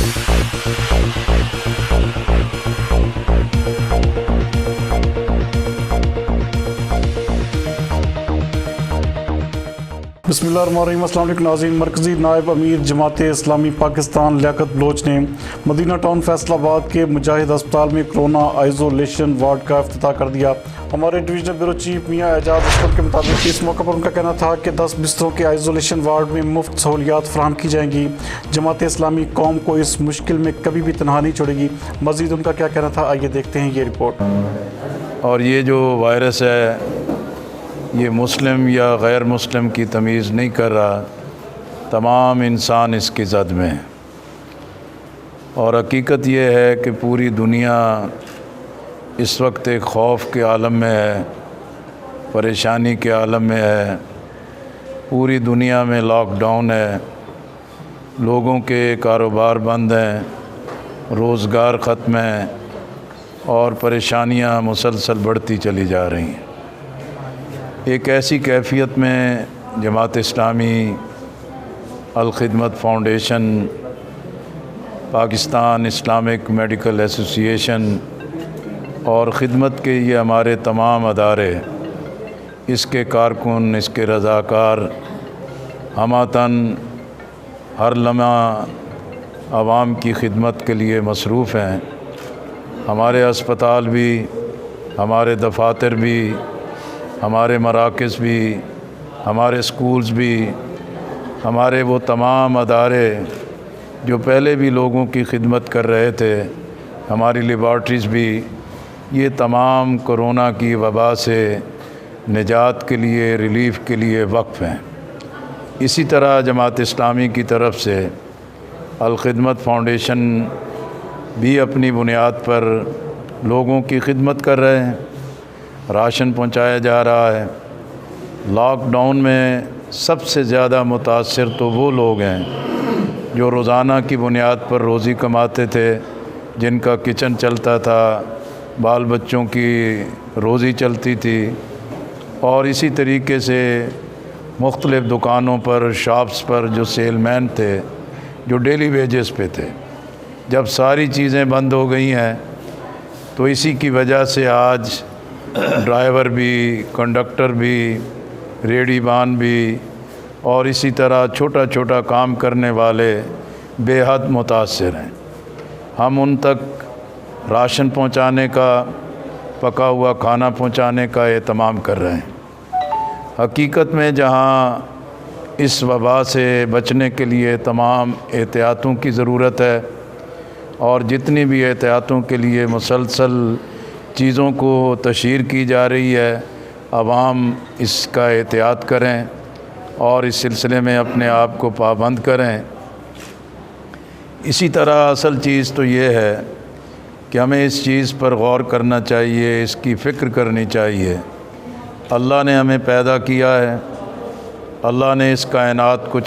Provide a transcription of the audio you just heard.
बिस्मिल्लाहिर्रहमानिर्रहीम। अस्सलाम वालेकुम नाज़रीन। मरकज़ी नायब अमीर जमात इस्लामी पाकिस्तान लियाकत बलोच ने मदीना टाउन फैसलाबाद के मुजाहिद अस्पताल में कोरोना आइसोलेशन वार्ड का इफ्तिताह कर दिया। हमारे डिवीजनल ब्यूरो चीफ मियाँ एजाज अशरफ के मुताबिक इस मौके पर उनका कहना था कि 10 बिस्तरों के आइसोलेशन वार्ड में मुफ्त सहूलियात फराहम की जाएंगी। जमात इस्लामी कौम को इस मुश्किल में कभी भी तनहा नहीं छोड़ेगी। मज़ीद उनका क्या कहना था, आइए देखते हैं ये रिपोर्ट। और ये जो वायरस है ये मुस्लिम या गैर मुस्लिम की तमीज़ नहीं कर रहा, तमाम इंसान इसकी ज़द में है। और हकीकत ये है कि पूरी दुनिया इस वक्त एक खौफ के आलम में है, परेशानी के आलम में है। पूरी दुनिया में लॉकडाउन है, लोगों के कारोबार बंद हैं, रोज़गार ख़त्म है और परेशानियां मुसलसल बढ़ती चली जा रही हैं। एक ऐसी कैफियत में जमात इस्लामी अल खिदमत foundation, Pakistan Islamic medical association और ख़िदमत के ये हमारे तमाम अदारे, इसके कारकुन, इसके रज़ाकार हमातन हर लम्हा आवाम की खिदमत के लिए मसरूफ़ हैं। हमारे अस्पताल भी, हमारे दफातर भी, हमारे मराकज़ भी, हमारे स्कूल्स भी, हमारे वो तमाम अदारे जो पहले भी लोगों की खिदमत कर रहे थे, हमारी लेबॉर्ट्रीज़ भी, ये तमाम कोरोना की वबा से निजात के लिए, रिलीफ़ के लिए वक्फ़ हैं। इसी तरह जमात इस्लामी की तरफ से अल खिदमत फाउंडेशन भी अपनी बुनियाद पर लोगों की खिदमत कर रहे हैं। राशन पहुंचाया जा रहा है। लॉकडाउन में सबसे ज़्यादा मुतासर तो वो लोग हैं जो रोज़ाना की बुनियाद पर रोज़ी कमाते थे, जिनका किचन चलता था, बाल बच्चों की रोज़ी चलती थी। और इसी तरीके से मुख्तलिफ़ दुकानों पर, शॉप्स पर जो सेलमैन थे, जो डेली वेजेस पे थे, जब सारी चीज़ें बंद हो गई हैं तो इसी की वजह से आज ड्राइवर भी, कंडक्टर भी, रेहड़ीबान भी और इसी तरह छोटा छोटा काम करने वाले बेहद मुतासर हैं। हम उन तक राशन पहुंचाने का, पका हुआ खाना पहुंचाने का एहतमाम कर रहे हैं। हकीकत में जहां इस वबा से बचने के लिए तमाम एहतियातों की ज़रूरत है और जितनी भी एहतियातों के लिए मुसलसल चीज़ों को तशहीर की जा रही है, आवाम इसका एहतियात करें और इस सिलसिले में अपने आप को पाबंद करें। इसी तरह असल चीज़ तो ये है कि हमें इस चीज़ पर गौर करना चाहिए, इसकी फ़िक्र करनी चाहिए। अल्लाह ने हमें पैदा किया है, अल्लाह ने इस कायनात को